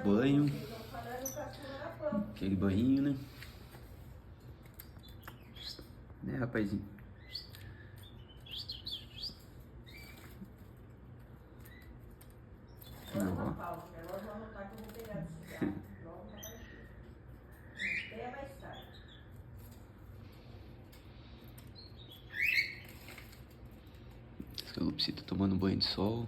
banho. Aquele banhinho, né? Né, rapazinho? Não, ó. Esse calopsita tomando banho de sol.